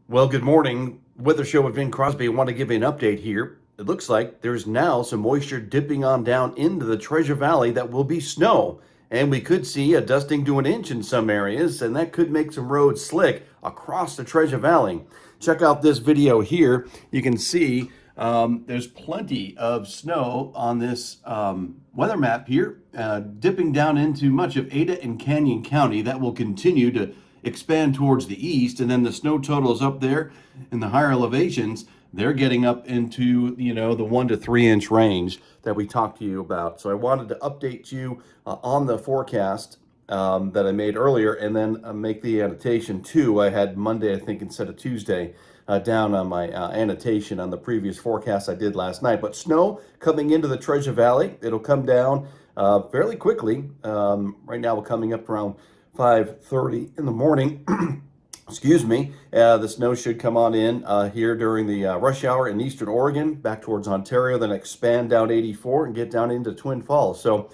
Well, good morning. Weather show with Vin Crosby. I want to give you an update here. It looks like there's now some moisture dipping on down into the Treasure Valley that will be snow. And we could see a dusting to an inch in some areas, and that could make some roads slick across the Treasure Valley. Check out this video here. You can see there's plenty of snow on this weather map here, dipping down into much of Ada and Canyon County. That will continue to expand towards the east, and then the snow totals up there in the higher elevations, they're getting up into the 1 to 3 inch range that we talked to you about. So I wanted to update you on the forecast that I made earlier, and then make the annotation too. I had Monday, I think, instead of Tuesday, down on my annotation on the previous forecast I did last night. But snow coming into the Treasure Valley, it'll come down fairly quickly. Right now we're coming up around 5:30 in the morning. Excuse me. The snow should come on in here during the rush hour in eastern Oregon, back towards Ontario, then expand down 84 and get down into Twin Falls. So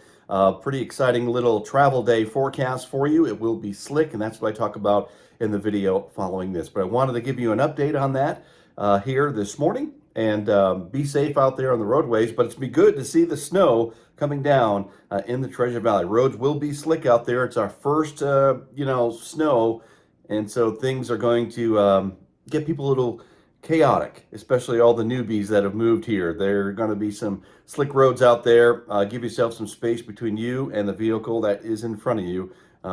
pretty exciting little travel day forecast for you. It will be slick, and that's what I talk about in the video following this. But I wanted to give you an update on that here this morning, and be safe out there on the roadways. But it's be good to see the snow coming down in the Treasure Valley. Roads will be slick out there. It's our first, snow, and so things are going to get people a little chaotic, especially all the newbies that have moved here. There are going to be some slick roads out there. Give yourself some space between you and the vehicle that is in front of you.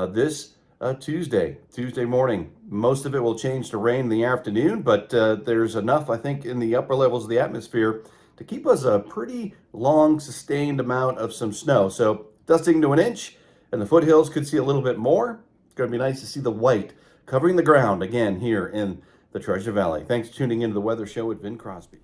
This Tuesday morning. Most of it will change to rain in the afternoon, but there's enough, I think, in the upper levels of the atmosphere to keep us a pretty long, sustained amount of some snow. So dusting to an inch, and the foothills could see a little bit more. It's going to be nice to see the white covering the ground again here in the Treasure Valley. Thanks for tuning into the Weather Show with Vin Crosby.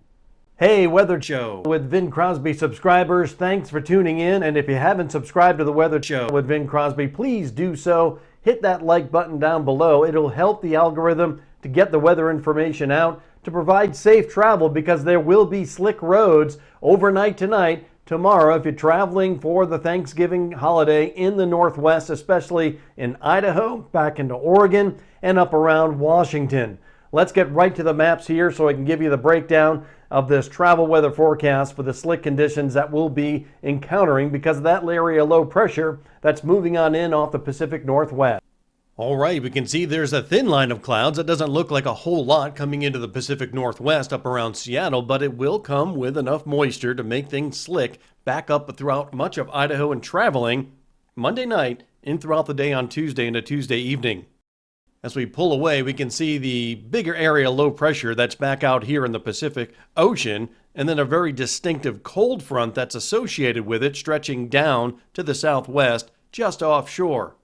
Hey, Weather Show with Vin Crosby subscribers, thanks for tuning in. And if you haven't subscribed to the Weather Show with Vin Crosby, please do so. Hit that like button down below. It'll help the algorithm to get the weather information out, to provide safe travel, because there will be slick roads overnight tonight, tomorrow, if you're traveling for the Thanksgiving holiday in the Northwest, especially in Idaho, back into Oregon, and up around Washington. Let's get right to the maps here so I can give you the breakdown of this travel weather forecast for the slick conditions that we'll be encountering because of that area of low pressure that's moving on in off the Pacific Northwest. All right, we can see there's a thin line of clouds. That doesn't look like a whole lot coming into the Pacific Northwest up around Seattle, but it will come with enough moisture to make things slick back up throughout much of Idaho and traveling Monday night and throughout the day on Tuesday into Tuesday evening. As we pull away, we can see the bigger area low pressure that's back out here in the Pacific Ocean, and then a very distinctive cold front that's associated with it stretching down to the southwest just offshore.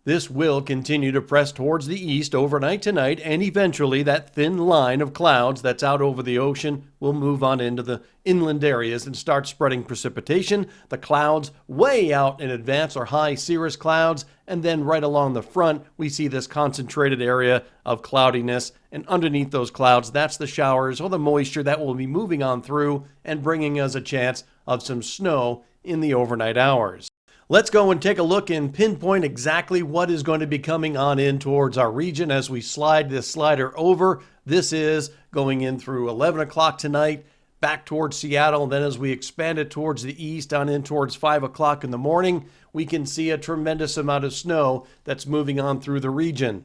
This will continue to press towards the east overnight tonight, and eventually that thin line of clouds that's out over the ocean will move on into the inland areas and start spreading precipitation. The clouds way out in advance are high cirrus clouds, and then right along the front we see this concentrated area of cloudiness, and underneath those clouds that's the showers or the moisture that will be moving on through and bringing us a chance of some snow in the overnight hours. Let's go and take a look and pinpoint exactly what is going to be coming on in towards our region as we slide this slider over. This is going in through 11 o'clock tonight, back towards Seattle. And then as we expand it towards the east on in towards 5 o'clock in the morning, we can see a tremendous amount of snow that's moving on through the region.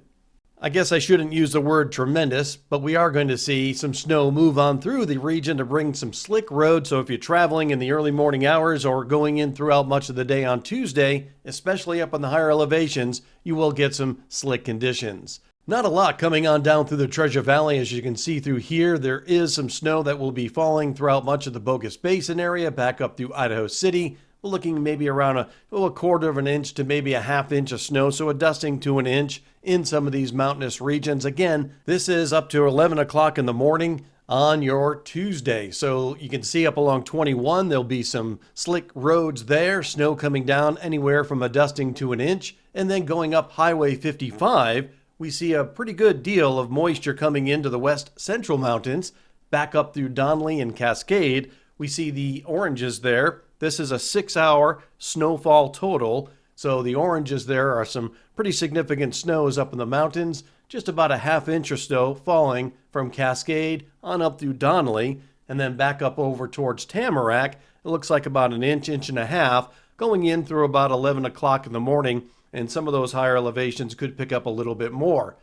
I guess I shouldn't use the word tremendous, but we are going to see some snow move on through the region to bring some slick roads. So if you're traveling in the early morning hours or going in throughout much of the day on Tuesday, especially up on the higher elevations, you will get some slick conditions. Not a lot coming on down through the Treasure Valley. As you can see through here, there is some snow that will be falling throughout much of the Bogus Basin area, back up through Idaho City. We're looking maybe around a quarter of an inch to maybe a half inch of snow, so a dusting to an inch in some of these mountainous regions. Again, this is up to 11 o'clock in the morning on your Tuesday. So you can see up along 21, there'll be some slick roads there, snow coming down anywhere from a dusting to an inch. And then going up Highway 55, we see a pretty good deal of moisture coming into the west central mountains, back up through Donnelly and Cascade. We see the oranges there. This is a 6-hour snowfall total. So the oranges there are some pretty significant snows up in the mountains, just about a ½ inch or so falling from Cascade on up through Donnelly, and then back up over towards Tamarack. It looks like about an inch, inch and a half, going in through about 11 o'clock in the morning, and some of those higher elevations could pick up a little bit more.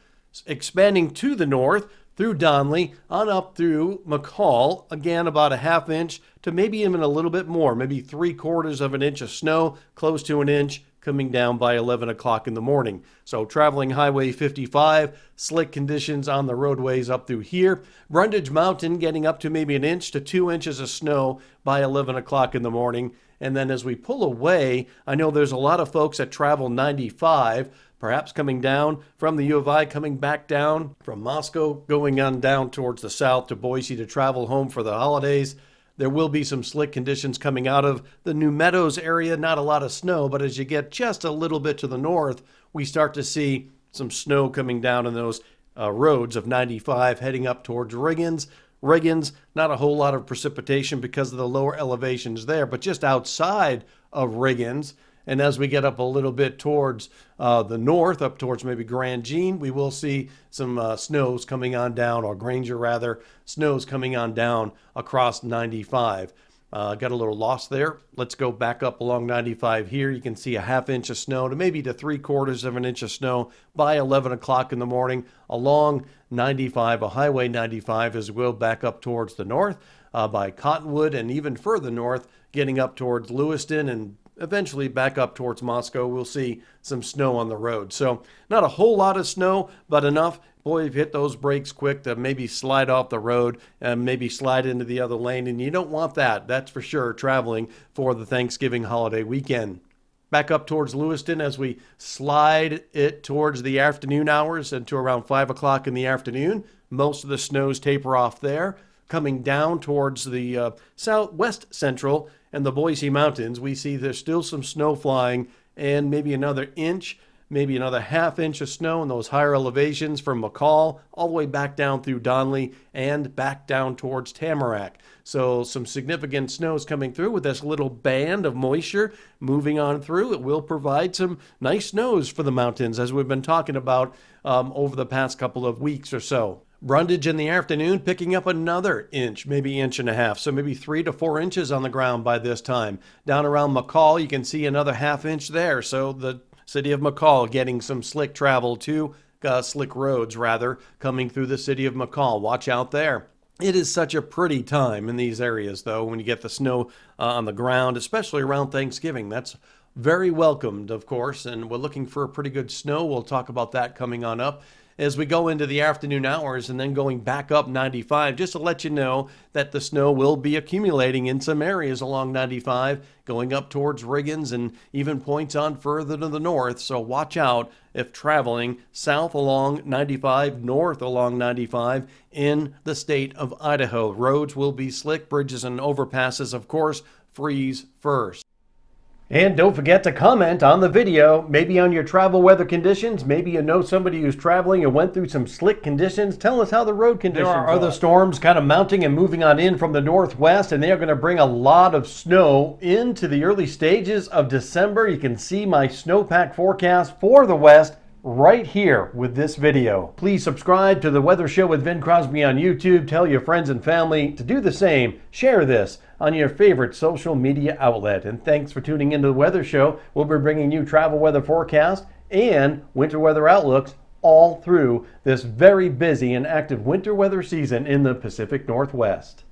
Expanding to the north through Donnelly on up through McCall, again about a ½ inch to maybe even a little bit more, maybe 3/4 of an inch of snow, close to an inch, coming down by 11 o'clock in the morning. So traveling Highway 55, slick conditions on the roadways up through here. Brundage Mountain getting up to maybe an inch to 2 inches of snow by 11 o'clock in the morning. And then as we pull away, I know there's a lot of folks that travel 95, perhaps coming down from the U of I, coming back down from Moscow, going on down towards the south to Boise to travel home for the holidays. There will be some slick conditions coming out of the New Meadows area. Not a lot of snow, but as you get just a little bit to the north, we start to see some snow coming down in those roads of 95 heading up towards Riggins. Riggins, not a whole lot of precipitation because of the lower elevations there, but just outside of Riggins. And as we get up a little bit towards the north, up towards maybe Grand Jean, we will see some snows coming on down, or Granger rather, snows coming on down across 95. Got a little lost there. Let's go back up along 95 here. You can see a ½ inch of snow to maybe to 3/4 of an inch of snow by 11 o'clock in the morning along 95, a Highway 95 as well, back up towards the north by Cottonwood, and even further north, getting up towards Lewiston and eventually back up towards Moscow. We'll see some snow on the road. So not a whole lot of snow, but enough. Boy, you've hit those brakes quick to maybe slide off the road and maybe slide into the other lane. And you don't want that, that's for sure, traveling for the Thanksgiving holiday weekend. Back up towards Lewiston as we slide it towards the afternoon hours and to around 5 o'clock in the afternoon. Most of the snows taper off there. Coming down towards the southwest central and the Boise Mountains, we see there's still some snow flying and maybe another inch, maybe another ½ inch of snow in those higher elevations from McCall all the way back down through Donnelly and back down towards Tamarack. So some significant snows coming through with this little band of moisture moving on through. It will provide some nice snows for the mountains as we've been talking about over the past couple of weeks or so. Brundage in the afternoon picking up another inch, maybe inch and a half, so maybe 3 to 4 inches on the ground by this time. Down around McCall, you can see another ½ inch there, so the city of McCall getting some slick travel too, slick roads rather, coming through the city of McCall. Watch out there. It is such a pretty time in these areas, though, when you get the snow on the ground, especially around Thanksgiving. That's very welcomed, of course, and we're looking for a pretty good snow. We'll talk about that coming on up as we go into the afternoon hours and then going back up 95, just to let you know that the snow will be accumulating in some areas along 95, going up towards Riggins and even points on further to the north. So watch out if traveling south along 95, north along 95 in the state of Idaho. Roads will be slick, bridges and overpasses, of course, freeze first. And don't forget to comment on the video, maybe on your travel weather conditions. Maybe you know somebody who's traveling and went through some slick conditions. Tell us how the road conditions are. There are other storms kind of mounting and moving on in from the northwest, and they are going to bring a lot of snow into the early stages of December. You can see my snowpack forecast for the west right here with this video. Please subscribe to the Weather Show with Vin Crosby on YouTube. Tell your friends and family to do the same. Share this on your favorite social media outlet. And thanks for tuning into the Weather Show. We'll be bringing you travel weather forecast and winter weather outlooks all through this very busy and active winter weather season in the Pacific Northwest.